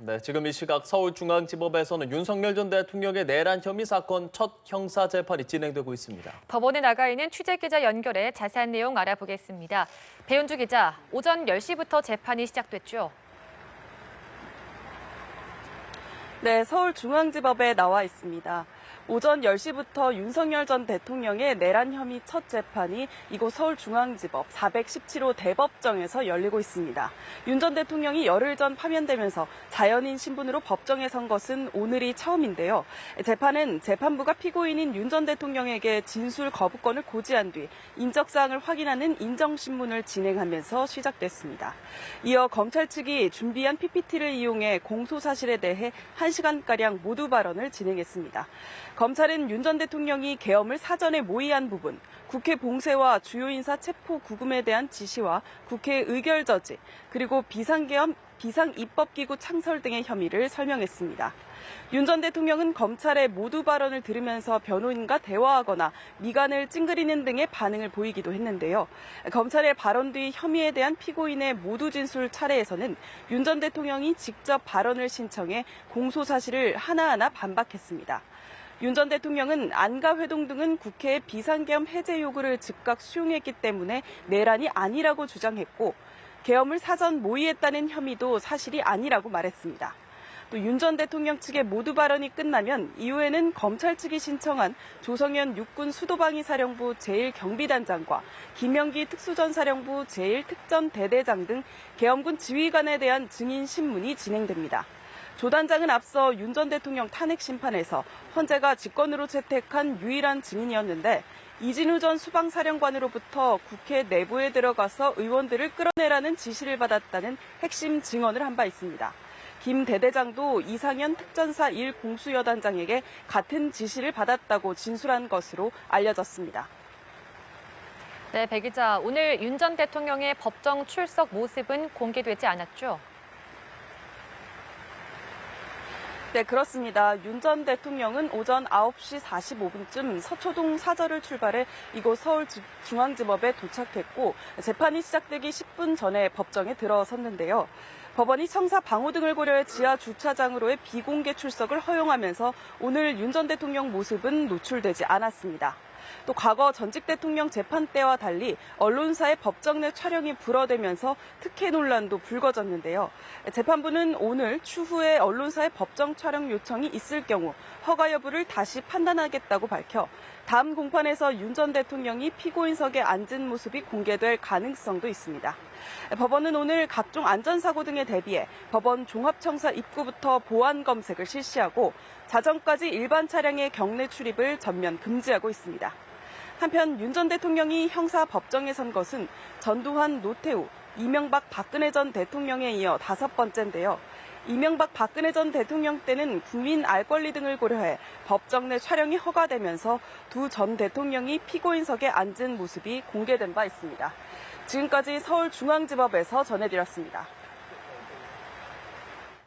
네, 지금 이 시각 서울중앙지법에서는 윤석열 전 대통령의 내란 혐의 사건 첫 형사 재판이 진행되고 있습니다. 법원에 나가 있는 취재기자 연결해 자세한 내용 알아보겠습니다. 배윤주 기자, 오전 10시부터 재판이 시작됐죠. 네, 서울중앙지법에 나와 있습니다. 오전 10시부터 윤석열 전 대통령의 내란 혐의 첫 재판이 이곳 서울중앙지법 417호 대법정에서 열리고 있습니다. 윤 전 대통령이 열흘 전 파면되면서 자연인 신분으로 법정에 선 것은 오늘이 처음인데요. 재판은 재판부가 피고인인 윤 전 대통령에게 진술 거부권을 고지한 뒤 인적사항을 확인하는 인정신문을 진행하면서 시작됐습니다. 이어 검찰 측이 준비한 PPT를 이용해 공소사실에 대해 1시간가량 모두 발언을 진행했습니다. 검찰은 윤 전 대통령이 계엄을 사전에 모의한 부분, 국회 봉쇄와 주요 인사 체포 구금에 대한 지시와 국회 의결 저지, 그리고 비상계엄, 비상입법기구 창설 등의 혐의를 설명했습니다. 윤 전 대통령은 검찰의 모두 발언을 들으면서 변호인과 대화하거나 미간을 찡그리는 등의 반응을 보이기도 했는데요. 검찰의 발언 뒤 혐의에 대한 피고인의 모두 진술 차례에서는 윤 전 대통령이 직접 발언을 신청해 공소사실을 하나하나 반박했습니다. 윤 전 대통령은 안가 회동 등은 국회의 비상계엄 해제 요구를 즉각 수용했기 때문에 내란이 아니라고 주장했고 계엄을 사전 모의했다는 혐의도 사실이 아니라고 말했습니다. 또 윤 전 대통령 측의 모두 발언이 끝나면 이후에는 검찰 측이 신청한 조성현 육군 수도방위사령부 제1경비단장과 김영기 특수전사령부 제1특전대대장 등 계엄군 지휘관에 대한 증인 신문이 진행됩니다. 조 단장은 앞서 윤 전 대통령 탄핵 심판에서 헌재가 직권으로 채택한 유일한 증인이었는데 이진우 전 수방사령관으로부터 국회 내부에 들어가서 의원들을 끌어내라는 지시를 받았다는 핵심 증언을 한 바 있습니다. 김 대대장도 이상현 특전사 1 공수여단장에게 같은 지시를 받았다고 진술한 것으로 알려졌습니다. 네, 배 기자, 오늘 윤 전 대통령의 법정 출석 모습은 공개되지 않았죠? 네, 그렇습니다. 윤 전 대통령은 오전 9시 45분쯤 서초동 사저를 출발해 이곳 서울중앙지법에 도착했고 재판이 시작되기 10분 전에 법정에 들어섰는데요. 법원이 청사 방호 등을 고려해 지하 주차장으로의 비공개 출석을 허용하면서 오늘 윤 전 대통령 모습은 노출되지 않았습니다. 또 과거 전직 대통령 재판 때와 달리 언론사의 법정 내 촬영이 불어대면서 특혜 논란도 불거졌는데요. 재판부는 오늘 추후에 언론사의 법정 촬영 요청이 있을 경우 허가 여부를 다시 판단하겠다고 밝혀 다음 공판에서 윤 전 대통령이 피고인석에 앉은 모습이 공개될 가능성도 있습니다. 법원은 오늘 각종 안전사고 등에 대비해 법원 종합청사 입구부터 보안 검색을 실시하고 자정까지 일반 차량의 경내 출입을 전면 금지하고 있습니다. 한편 윤 전 대통령이 형사 법정에 선 것은 전두환, 노태우, 이명박, 박근혜 전 대통령에 이어 5번째인데요. 이명박, 박근혜 전 대통령 때는 국민 알 권리 등을 고려해 법정 내 촬영이 허가되면서 두 전 대통령이 피고인석에 앉은 모습이 공개된 바 있습니다. 지금까지 서울중앙지법에서 전해드렸습니다.